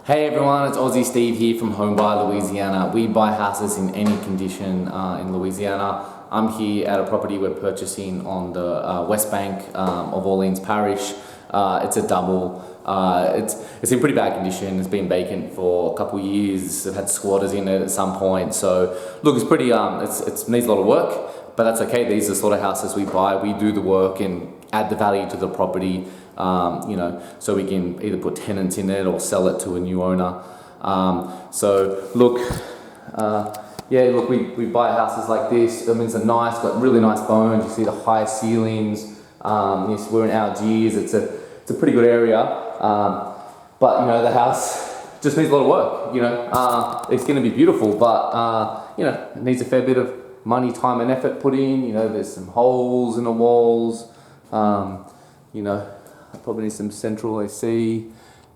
Hey everyone, it's Aussie Steve here from Home Buyer Louisiana. We buy houses in any condition in Louisiana. I'm here at a property we're purchasing on the West Bank of Orleans Parish. It's a double. It's in pretty bad condition. It's been vacant for a couple of years. It had squatters in it at some point. So look, it's pretty. It needs a lot of work, but that's okay. These are the sort of houses we buy. We do the work and add the value to the property. So we can either put tenants in it or sell it to a new owner. So look, we buy houses like this. I mean, it's got really nice bones. You see the high ceilings. Yes, we're in Algiers. It's a pretty good area. But the house just needs a lot of work. It's going to be beautiful, but it needs a fair bit of money, time, and effort put in. There's some holes in the walls. I probably need some central AC.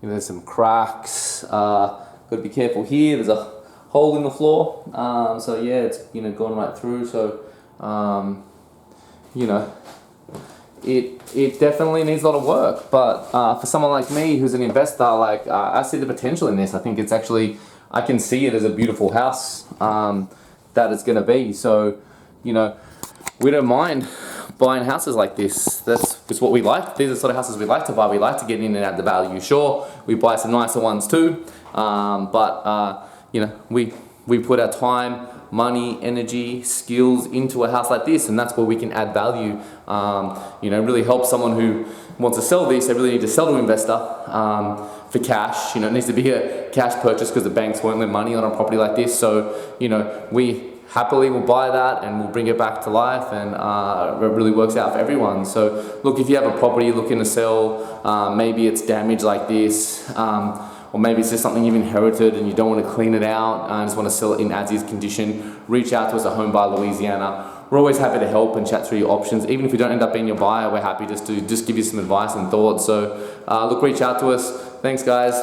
There's some cracks. Got to be careful here. There's a hole in the floor. So yeah, it's gone right through. So it definitely needs a lot of work. But for someone like me who's an investor, I see the potential in this. I think I can see it as a beautiful house that it's going to be. So we don't mind buying houses like this. That's what we like. These are the sort of houses we like to buy. We like to get in and add the value. Sure, we buy some nicer ones too, but we put our time, money, energy, skills into a house like this, and that's where we can add value. Really help someone who wants to sell this. They really need to sell to an investor for cash. It needs to be a cash purchase because the banks won't lend money on a property like this. So we happily will buy that and we'll bring it back to life, and it really works out for everyone. So look, if you have a property you're looking to sell, maybe it's damaged like this, or maybe it's just something you've inherited and you don't want to clean it out and just want to sell it in as-is condition, reach out to us at Home Buyer Louisiana. We're always happy to help and chat through your options. Even if we don't end up being your buyer, we're happy just to give you some advice and thoughts. So look, reach out to us. Thanks guys.